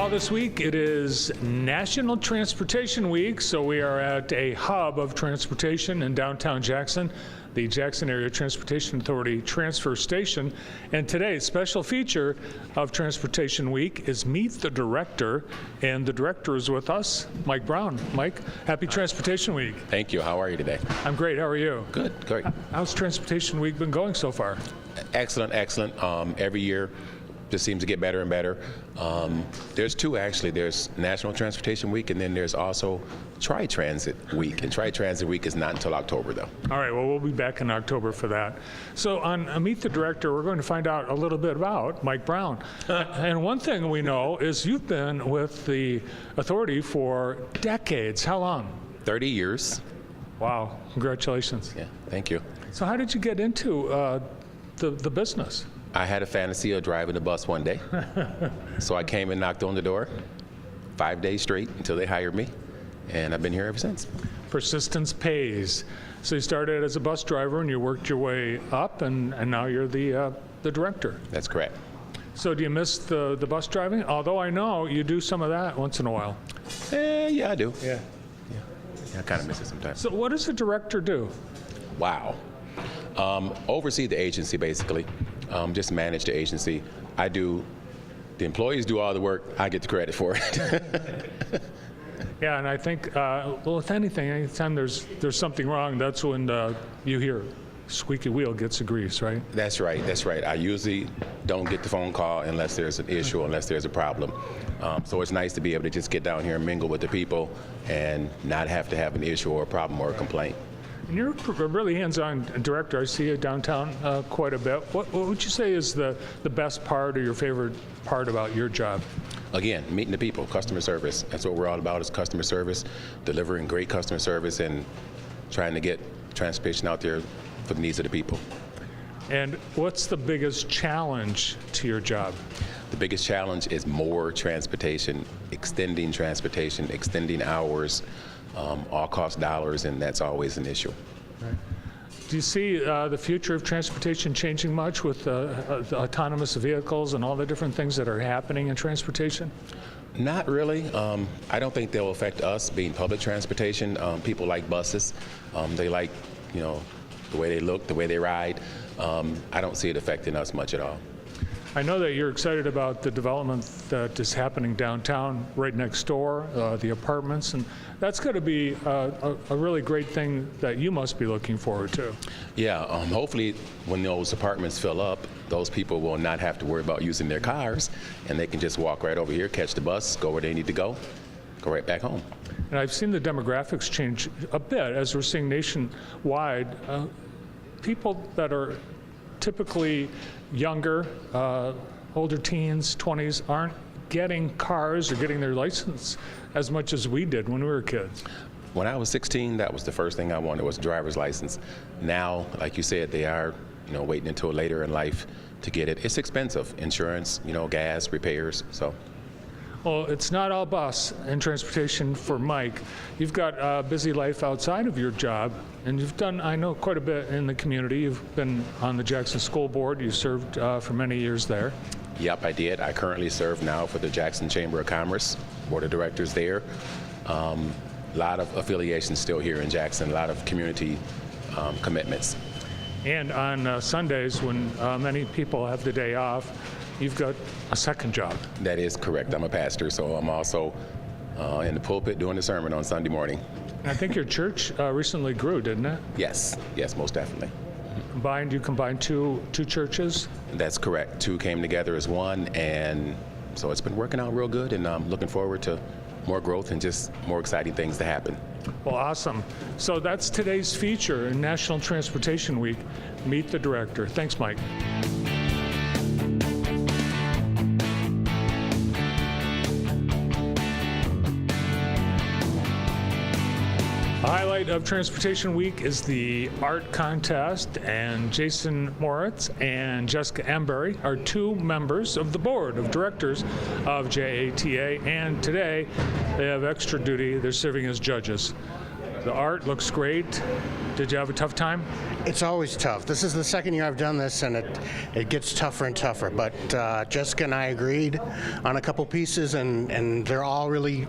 Well, this week it is National Transportation Week, so we are at a hub of transportation in downtown Jackson, the Jackson Area Transportation Authority Transfer Station. And today's special feature of Transportation Week is Meet the Director, and the director is with us, Mike Brown. Mike, happy Transportation Week. Thank you. How are you today? I'm great. How are you? Good, great. How's Transportation Week been going so far? Excellent, excellent. Every year just seems to get better and better. There's two actually. There's National Transportation Week, and then there's also Tri-Transit Week. And Tri-Transit Week is not until October, though. All right, well, we'll be back in October for that. So on Meet the Director, we're going to find out a little bit about Mike Brown. And one thing we know is you've been with the authority for decades. How long? 30 years. Wow, congratulations. Yeah, thank you. So how did you get into the business? I had a fantasy of driving the bus one day. So I came and knocked on the door 5 days straight until they hired me, and I've been here ever since. Persistence pays. So you started as a bus driver and you worked your way up, and now you're the director. That's correct. So do you miss the bus driving? Although I know you do some of that once in a while. Yeah, I do. Yeah. I kind of miss it sometimes. So what does a director do? Wow. Oversee the agency, basically. Just manage the agency. The employees do all the work. I get the credit for it. Yeah, and I think, well, if anything, anytime there's something wrong, that's when you hear squeaky wheel gets the grease, right? That's right, that's right. I usually don't get the phone call unless there's an issue, unless there's a problem. So it's nice to be able to just get down here and mingle with the people and not have to have an issue or a problem or a complaint. And you're a really hands-on director. I see you downtown quite a bit. What would you say is the best part or your favorite part about your job? Again, meeting the people, customer service. That's what we're all about, is customer service, delivering great customer service and trying to get transportation out there for the needs of the people. And what's the biggest challenge to your job? The biggest challenge is more transportation, extending hours, all cost dollars, and that's always an issue. Right. Do you see the future of transportation changing much with the autonomous vehicles and all the different things that are happening in transportation? Not really. I don't think they'll affect us being public transportation. People like buses. They like, the way they look, the way they ride. I don't see it affecting us much at all. I know that you're excited about the development that is happening downtown, right next door, the apartments, and that's going to be a really great thing that you must be looking forward to. Yeah, hopefully when those apartments fill up, those people will not have to worry about using their cars, and they can just walk right over here, catch the bus, go where they need to go right back home. And I've seen the demographics change a bit as we're seeing nationwide. People that are typically younger, older teens, 20s, aren't getting cars or getting their license as much as we did when we were kids. When I was 16, that was the first thing I wanted, was a driver's license. Now, like you said, they are, waiting until later in life to get it. It's expensive, insurance, gas, repairs, so. Well, it's not all bus and transportation for Mike. You've got a busy life outside of your job, and you've done, I know, quite a bit in the community. You've been on the Jackson School Board. You served for many years there. Yep, I did. I currently serve now for the Jackson Chamber of Commerce, Board of Directors there. A lot of affiliations still here in Jackson, a lot of community commitments. And on Sundays, when many people have the day off, you've got a second job. That is correct. I'm a pastor, so I'm also in the pulpit doing the sermon on Sunday morning. I think your church recently grew, didn't it? Yes, most definitely. You combined two churches? That's correct. Two came together as one, and so it's been working out real good, and I'm looking forward to more growth and just more exciting things to happen. Well, awesome. So that's today's feature in National Transportation Week, Meet the Director. Thanks, Mike. Highlight of Transportation Week is the art contest, and Jason Moritz and Jessica Amberry are two members of the board of directors of JATA, and today they have extra duty. They're serving as judges. The art looks great. Did you have a tough time? It's always tough. This is the second year I've done this, and it gets tougher and tougher. But Jessica and I agreed on a couple pieces, and they're all really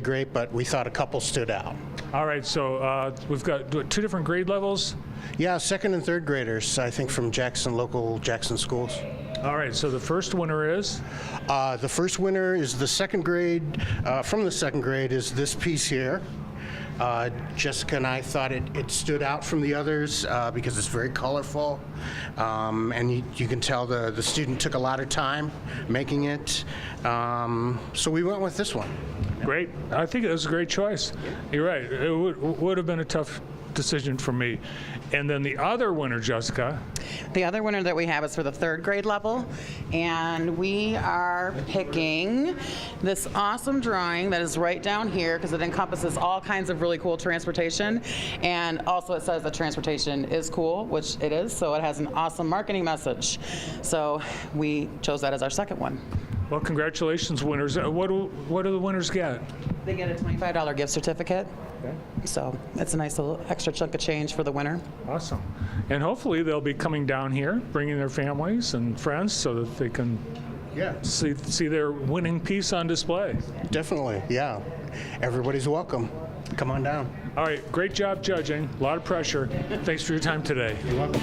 great, but we thought a couple stood out. All right, so we've got two different grade levels. Yeah, second and third graders, I think, from local Jackson schools. All right, so the first winner is? The first winner is the second grade. From the second grade is this piece here. Jessica and I thought it stood out from the others because it's very colorful, and you can tell the student took a lot of time making it. So we went with this one. Great. I think it was a great choice. You're right. It would have been a tough decision for me. And then the other winner, Jessica. The other winner that we have is for the third grade level, and we are picking this awesome drawing that is right down here because it encompasses all kinds of really cool transportation, and also it says that transportation is cool, which it is, so it has an awesome marketing message. So we chose that as our second one. Well, congratulations, winners. What do the winners get? They get a $25 gift certificate. Okay. So it's a nice little extra chunk of change for the winner. Awesome. And hopefully they'll be coming down here, bringing their families and friends so that they can see their winning piece on display. Definitely, yeah. Everybody's welcome. Come on down. All right, great job judging. A lot of pressure. Thanks for your time today. You're welcome.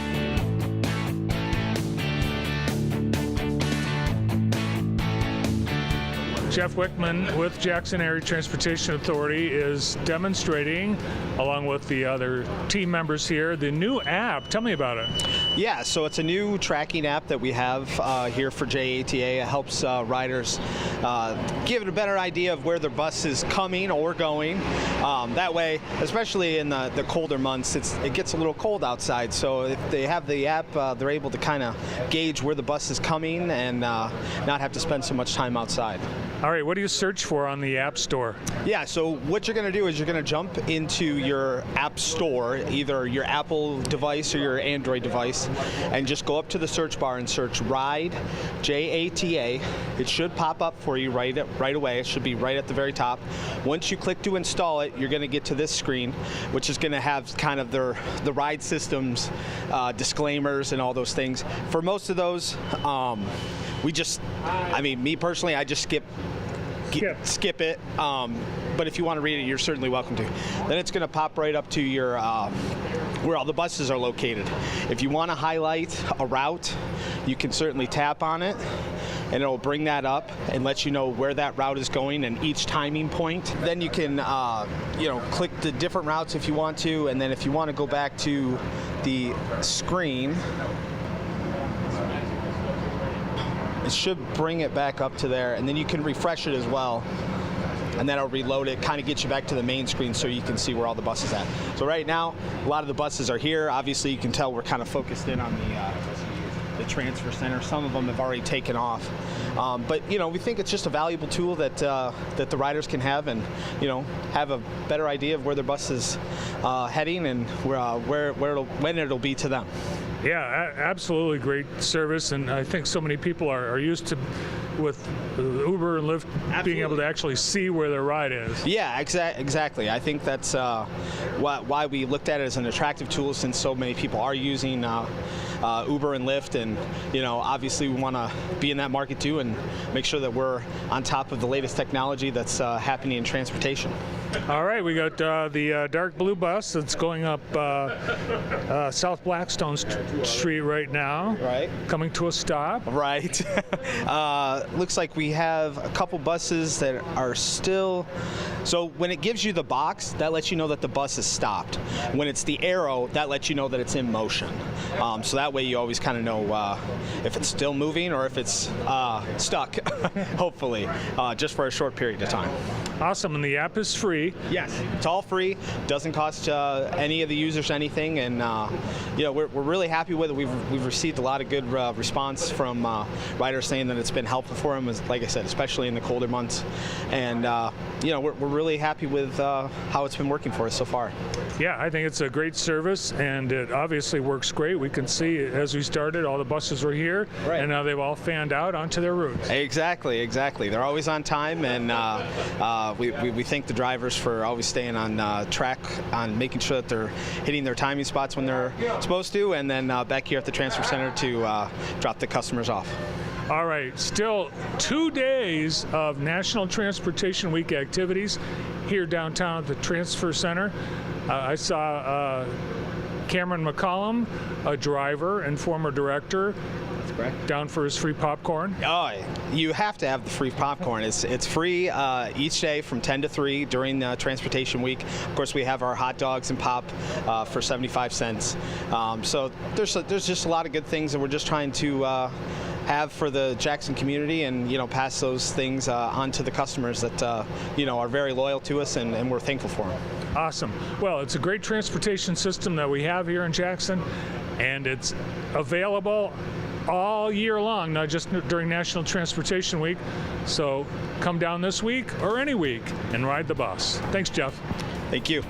Jeff Wickman with Jackson Area Transportation Authority is demonstrating, along with the other team members here, the new app. Tell me about it. Yeah, so it's a new tracking app that we have here for JATA. It helps riders give it a better idea of where their bus is coming or going. That way, especially in the colder months, it gets a little cold outside. So if they have the app, they're able to kind of gauge where the bus is coming and not have to spend so much time outside. All right, what do you search for on the App Store? Yeah, so what you're going to do is you're going to jump into your App Store, either your Apple device or your Android device, and just go up to the search bar and search RIDE, JATA. It should pop up for you right away. It should be right at the very top. Once you click to install it, you're going to get to this screen, which is going to have kind of the RIDE systems, disclaimers, and all those things. For most of those, me personally, I just skip it. But if you want to read it, you're certainly welcome to. Then it's going to pop right up to your where all the buses are located. If you want to highlight a route, you can certainly tap on it, and it'll bring that up and let you know where that route is going and each timing point. Then you can click the different routes if you want to, and then if you want to go back to the screen, it should bring it back up to there, and then you can refresh it as well, and that'll reload it, kind of get you back to the main screen so you can see where all the buses at. So right now, a lot of the buses are here. Obviously, you can tell we're kind of focused in on the transfer center. Some of them have already taken off. But we think it's just a valuable tool that the riders can have, and have a better idea of where their bus is heading and when it'll be to them. Yeah, absolutely great service, and I think so many people are used to with Uber and Lyft being able to actually see where their ride is. Yeah, exactly. I think that's why we looked at it as an attractive tool, since so many people are using Uber and Lyft, and obviously we want to be in that market too and make sure that we're on top of the latest technology that's happening in transportation. All right, we got the dark blue bus that's going up South Blackstone Street right now. Right. Coming to a stop. Right. Looks like we have a couple buses that are still. So when it gives you the box, that lets you know that the bus is stopped. When it's the arrow, that lets you know that it's in motion. So that way you always kind of know if it's still moving or if it's stuck, hopefully, just for a short period of time. Awesome, and the app is free. Yes, it's all free. Doesn't cost any of the users anything, and we're really happy with it. We've received a lot of good response from riders saying that it's been helpful for them, like I said, especially in the colder months. And we're really happy with how it's been working for us so far. Yeah, I think it's a great service, and it obviously works great. We can see as we started, all the buses were here, right, and now they've all fanned out onto their routes. Exactly. They're always on time, and we thank the drivers for always staying on track, on making sure that they're hitting their timing spots when they're supposed to, and then back here at the transfer center to drop the customers off. All right, still 2 days of National Transportation Week activities here downtown at the Transfer Center. I saw Cameron McCollum, a driver and former director, down for his free popcorn. Oh, you have to have the free popcorn. It's free each day from 10 to 3 during Transportation Week. Of course, we have our hot dogs and pop for 75 cents. So there's just a lot of good things that we're just trying to have for the Jackson community, and pass those things on to the customers that are very loyal to us, and we're thankful for them. Awesome. Well, it's a great transportation system that we have here in Jackson, and it's available all year long, not just during National Transportation Week. So come down this week or any week and ride the bus. Thanks, Jeff. Thank you.